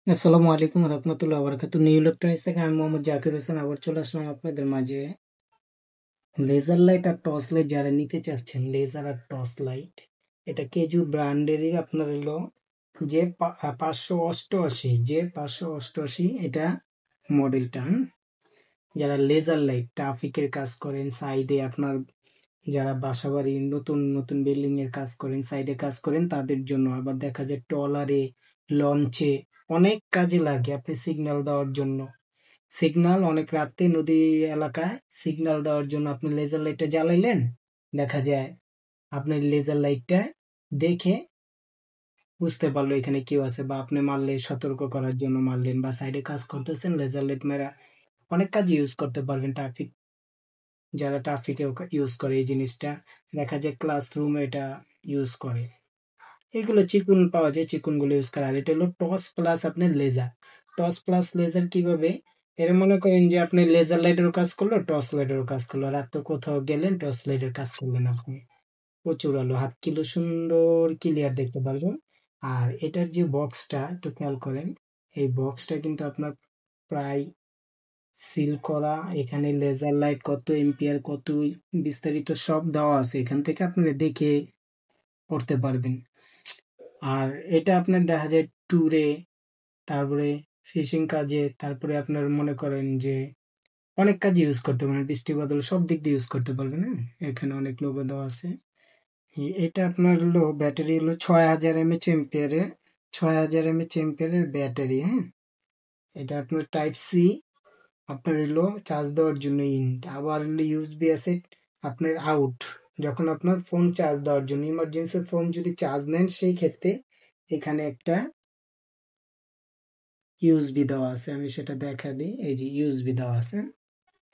আসসালামু আলাইকুম রহমতুল্লাহ বারাকাতু। নিউ ইলেকট্রনিক্স থেকে আমি মোহাম্মদ জাকির হোসেন আবার চলে আসলাম আপনাদের মাঝে। লেজার লাইট আর টর্চ লাইট যারা নিতে চাচ্ছেন, লেজার আর টর্চ লাইট, এটা কেজু ব্র্যান্ডেরই আপনার হলো যে 588, এটা মডেলটা। যারা লেজার লাইট ট্রাফিকের কাজ করেন, সাইডে আপনার যারা বাসাবাড়ি নতুন নতুন বিল্ডিং এর কাজ করেন, সাইডে কাজ করেন, তাদের জন্য। আবার দেখা যায় ট্রলারে, লঞ্চে অনেক কাজে লাগে আপনি সিগন্যাল দেওয়ার জন্য। সিগন্যাল অনেক রাতে নদী এলাকায় সিগন্যাল দেওয়ার জন্য আপনি লেজার লাইটটা জ্বালাইলেন, দেখা যায় আপনি লেজার লাইটটা দেখে বুঝতে পারলো এখানে কেউ আছে, বা আপনি মারলে সতর্ক করার জন্য মারলেন, বা সাইডে কাজ করতেছেন লেজার লাইট মেরা অনেক কাজে ইউজ করতে পারবেন। ট্রাফিক, যারা ট্রাফিকে ইউজ করে এই জিনিসটা, দেখা যায় ক্লাসরুমে এটা ইউজ করে। এগুলো চিকুন পাওয়া যায়, চিকুন গুলো ইউজ করা। আর এটা হলো টস প্লাস আপনার লেজার। টস প্লাস লেজার কিভাবে? এর মনে করেন যে আপনি লেজার লাইটেরও কাজ করলো, টর্চ লাইটেরও কাজ করলো, রাতে কোথাও গেলেন টর্চ লাইটের কাজ করলেন আপনি, প্রচুর আলো, 1/2 কিলো সুন্দর ক্লিয়ার দেখতে পারবেন। আর এটার যে বক্সটা একটু খেয়াল করেন, এই বক্সটা কিন্তু আপনার প্রায় সিল করা। এখানে লেজার লাইট কত এম্পিয়ার, কত বিস্তারিত সব দেওয়া আছে, এখান থেকে আপনারা দেখে পড়তে পারবেন। আর এটা আপনার দেখা যায় ট্যুরে, তারপরে ফিশিং কাজে, তারপরে আপনার মনে করেন যে অনেক কাজে ইউজ করতে পারবেন, বৃষ্টি বাদল সব দিক দিয়ে ইউজ করতে পারবেন। হ্যাঁ, এখানে অনেক লোগো দেওয়া আছে। এটা আপনার হলো ব্যাটারি হলো 6000 mAh, 6000 mAh ব্যাটারি। হ্যাঁ, এটা আপনার টাইপ সি, আপনার হলো চার্জ দেওয়ার জন্য ইন। আবার হলো ইউএসবি আছে আপনার আউট, যখন আপনার ফোন চার্জ দেওয়ার জন্য, ইমার্জেন্সি ফোন যদি চার্জ নেন সেই ক্ষেত্রে এখানে একটা ইউএসবি দেওয়া আছে, আমি সেটা দেখা দিই। এই যে ইউএসবি দেওয়া আছে,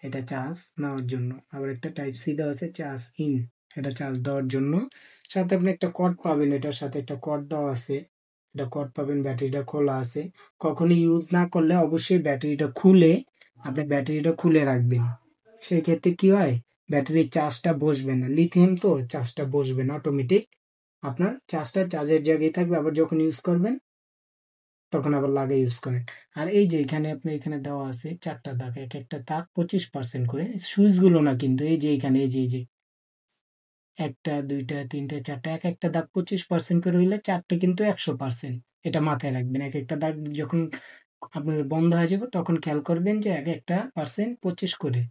এটা চার্জ নেওয়ার জন্য। আবার একটা টাইপ সি দেওয়া আছে চার্জ ইন, এটা চার্জ দেওয়ার জন্য। সাথে আপনি একটা কর্ড পাবেন, এটার সাথে একটা কর্ড দেওয়া আছে, এটা কর্ড পাবেন। ব্যাটারিটা খোলা আছে, কখনো ইউজ না করলে অবশ্যই ব্যাটারিটা খুলে, আপনি ব্যাটারিটা খুলে রাখবেন। সেই ক্ষেত্রে কি হয়, ব্যাটারির চার্জটা বসবে না, লিথিয়াম তো চার্জটা বসবে না অটোমেটিক, আপনার চার্জটা চার্জের জায়গায় থাকবে। আবার যখন ইউজ করবেন তখন আবার লাগে ইউজ করেন। আর এই যে এখানে আপনি এখানে দেওয়া আছে 4টা দাগ, এক একটা দাগ 25% করে, সুইচ গুলো না কিন্তু, এই যে এখানে এই যে 1টা 2টা 3টা 4টা, এক একটা দাগ 25% করে হইলে 4টা কিন্তু 100%। এটা মাথায় রাখবেন, এক একটা দাগ যখন আপনার বন্ধ হয়ে যাবে তখন খেয়াল করবেন যে এক একটা পার্সেন্ট 25 করে।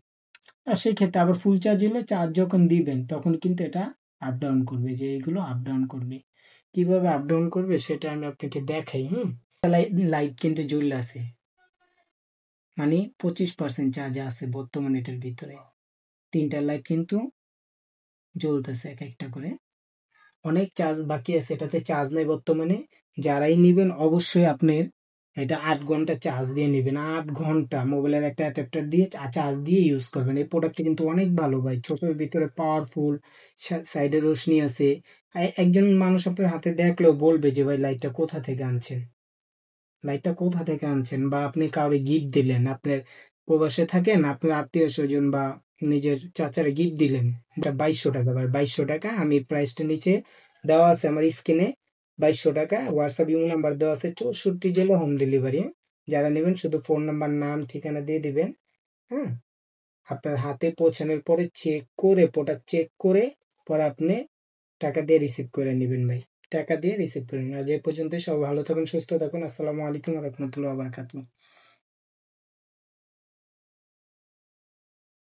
আর সেই ক্ষেত্রে আবার ফুল চার্জ হলে চার্জ যখন দিবেন তখন কিন্তু এটা আপ ডাউন করবে, যে এইগুলো আপ ডাউন করবে। কিভাবে আপ ডাউন করবে সেটা আমি আপনাকে দেখাই। লাইট কিন্তু জ্বললে আছে, মানে 25% চার্জ আছে বর্তমানে এটার ভিতরে। 3টা লাইট কিন্তু জ্বলতেছে এক একটা করে, অনেক চার্জ বাকি আছে, এটাতে চার্জ নেই বর্তমানে। যারাই নিবেন অবশ্যই আপনার এটা 8 ঘন্টা চার্জ দিয়ে নেবেন, 8 ঘন্টা মোবাইলের একটা অ্যাডাপ্টার দিয়ে চার্জ দিয়ে ইউজ করবেন। এই প্রোডাক্টটা কিন্তু অনেক ভালো ভাই, ছোটোর ভিতরে পাওয়ারফুল, সাইডে রোশনি আছে। একজন মানুষ আপনার হাতে দেখলেও বলবে যে ভাই লাইটটা কোথা থেকে আনছেন, লাইটটা কোথা থেকে আনছেন। বা আপনি কাউরে গিফট দিলেন, আপনার প্রবাসে থাকেন, আপনার আত্মীয় স্বজন বা নিজের চাচারে গিফট দিলেন, এটা 2200 টাকা ভাই, 2200 টাকা। আমি প্রাইসটা নিচে দেওয়া আছে আমার স্ক্রিনে, 2200 টাকা। হোয়াটসঅ্যাপ ইমো নাম্বার দেওয়া আছে, 64 জেলা হোম ডেলিভারি। যারা নেবেন শুধু ফোন নাম্বার, নাম, ঠিকানা দিয়ে দিবেন। হ্যাঁ, আপনার হাতে পৌঁছানোর পরে চেক করে, প্রোডাক্ট চেক করে পরে আপনি টাকা দিয়ে রিসিভ করে নেবেন ভাই, টাকা দিয়ে রিসিভ করে নেবেন। আজ এ পর্যন্ত, সব ভালো থাকুন, সুস্থ থাকুন। আসসালামু আলাইকুম রহমতুল্লাহ বারাকাতুহু।